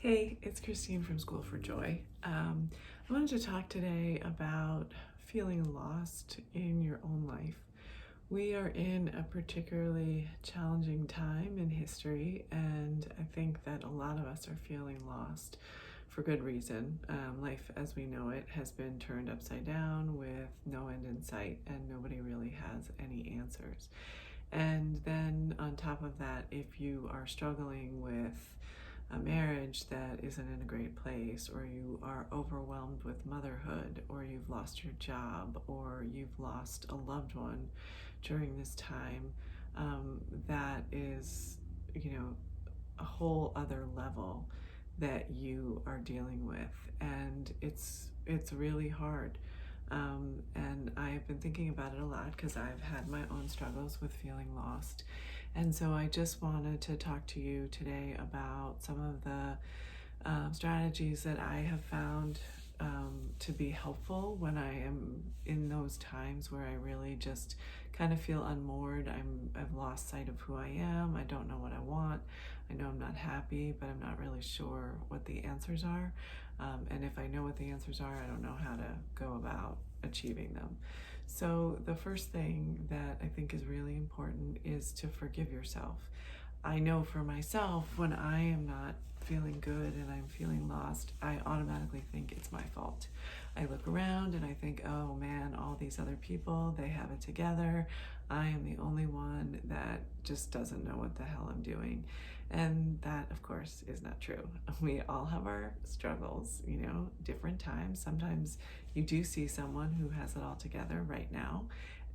Hey, it's Christine from School for Joy. I wanted to talk today about feeling lost in your own life. We are in a particularly challenging time in history, and I think that a lot of us are feeling lost for good reason. Life as we know it has been turned upside down with no end in sight, and nobody really has any answers. And then on top of that, if you are struggling with a marriage that isn't in a great place, or you are overwhelmed with motherhood, or you've lost your job, or you've lost a loved one during this time, that is, a whole other level that you are dealing with, and it's really hard. And I've been thinking about it a lot because I've had my own struggles with feeling lost. And so I just wanted to talk to you today about some of the strategies that I have found to be helpful when I am in those times where I really just kind of feel unmoored. I've lost sight of who I am. I don't know what I want. I know I'm not happy, but I'm not really sure what the answers are. And if I know what the answers are, I don't know how to go about achieving them. So the first thing that I think is really important is to forgive yourself. I know for myself, when I am not feeling good and I'm feeling lost, I automatically think it's my fault. I look around and I think, oh man, all these other people, they have it together. I am the only one that just doesn't know what the hell I'm doing. And that, of course, is not true. We all have our struggles, different times. Sometimes you do see someone who has it all together right now,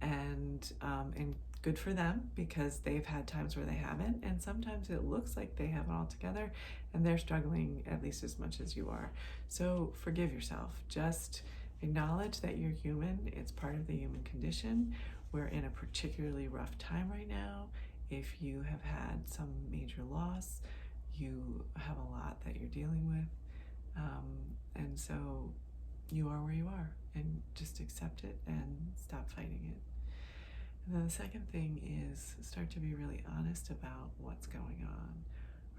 and good for them because they've had times where they haven't, and sometimes it looks like they have it all together and they're struggling at least as much as you are. So forgive yourself. Just acknowledge that you're human. It's part of the human condition. We're in a particularly rough time right now. If you have had some major loss, you have a lot that you're dealing with, and so you are where you are, and just accept it and stop fighting it. And then the second thing is start to be really honest about what's going on.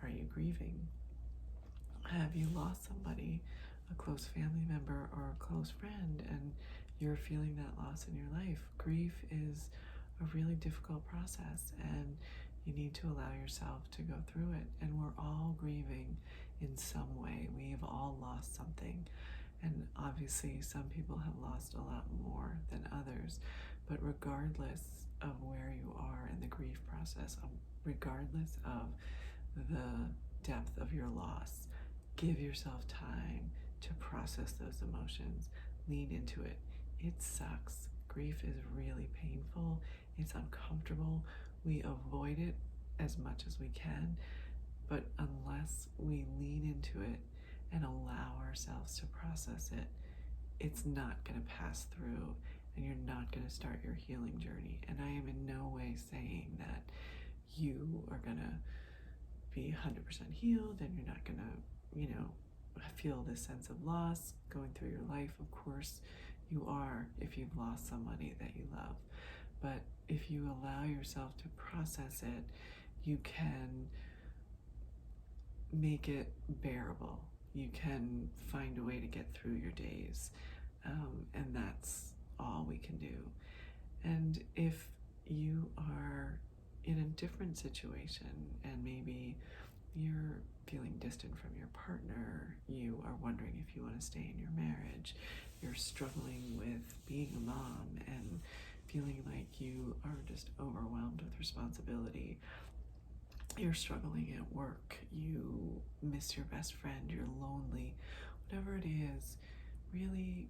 Are you grieving? Have you lost somebody, a close family member or a close friend, and you're feeling that loss in your life? Grief is a really difficult process, and you need to allow yourself to go through it. And we're all grieving in some way. We've all lost something. And obviously, some people have lost a lot more than others. But regardless of where you are in the grief process, regardless of the depth of your loss, give yourself time to process those emotions. Lean into it. It sucks. Grief is really painful. It's uncomfortable. We avoid it as much as we can. But unless we lean into it and allow ourselves to process it, it's not going to pass through, and you're not going to start your healing journey. And I am in no way saying that you are going to be 100% healed and you're not going to, feel this sense of loss going through your life. Of course, you are if you've lost somebody that you love. But if you allow yourself to process it, you can make it bearable. You can find a way to get through your days. And that's all we can do. And if you are in a different situation and maybe you're feeling distant from your partner, you are wondering if you want to stay in your marriage, you're struggling with being a mom and feeling like you are just overwhelmed with responsibility, you're struggling at work, you miss your best friend, you're lonely, whatever it is, really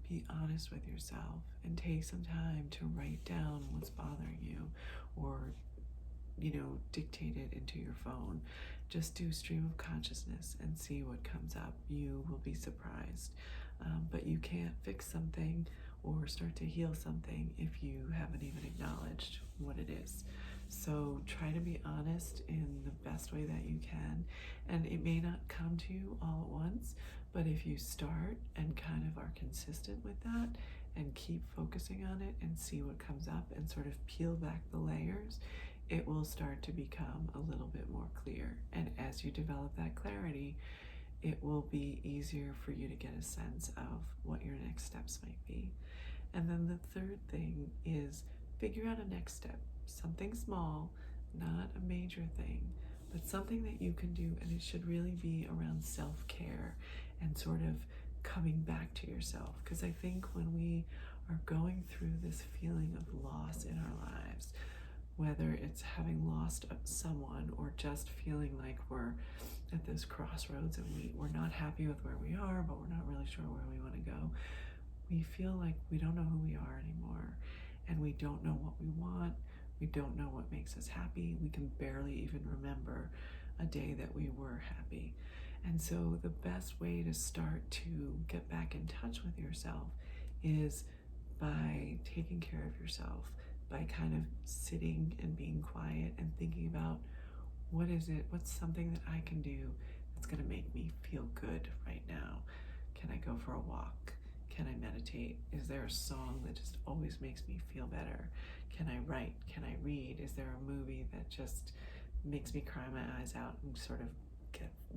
be honest with yourself and take some time to write down what's bothering you, or dictate it into your phone. Just do stream of consciousness and see what comes up. You will be surprised. But you can't fix something or start to heal something if you haven't even acknowledged what it is. So try to be honest in the best way that you can. And it may not come to you all at once, but if you start and kind of are consistent with that and keep focusing on it and see what comes up and sort of peel back the layers, it will start to become a little bit more clear. And as you develop that clarity, it will be easier for you to get a sense of what your next steps might be. And then the third thing is figure out a next step, something small, not a major thing, but something that you can do, and it should really be around self-care and sort of coming back to yourself. Because I think when we are going through this feeling of loss in our lives, whether it's having lost someone or just feeling like we're at this crossroads and we're not happy with where we are, but we're not really sure where we want to go, we feel like we don't know who we are anymore, and we don't know what we want. We don't know what makes us happy. We can barely even remember a day that we were happy. And so the best way to start to get back in touch with yourself is by taking care of yourself, by kind of sitting and being quiet and thinking about what's something that I can do that's going to make me feel good right now. Can I go for a walk? Can I meditate? Is there a song that just always makes me feel better? Can I write? Can I read? Is there a movie that just makes me cry my eyes out and sort of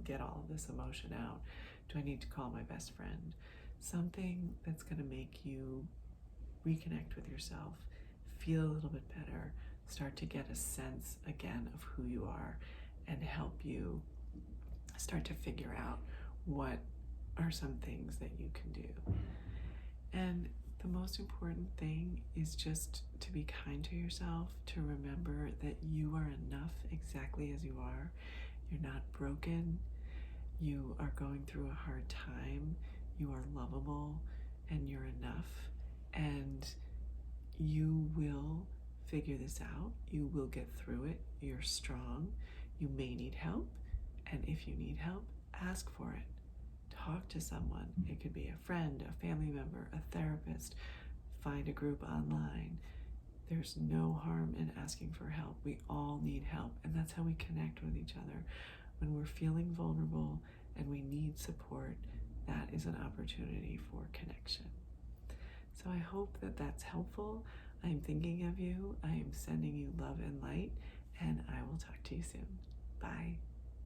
get all of this emotion out? Do I need to call my best friend? Something that's going to make you reconnect with yourself, feel a little bit better, start to get a sense again of who you are, and help you start to figure out what are some things that you can do. And the most important thing is just to be kind to yourself, to remember that you are enough exactly as you are. You're not broken. You are going through a hard time. You are lovable and you're enough. And you will figure this out. You will get through it. You're strong. You may need help. And if you need help, ask for it. Talk to someone. It could be a friend, a family member, a therapist. Find a group online. There's no harm in asking for help. We all need help, and that's how we connect with each other. When we're feeling vulnerable and we need support, that is an opportunity for connection. So I hope that that's helpful. I'm thinking of you. I am sending you love and light, and I will talk to you soon. Bye.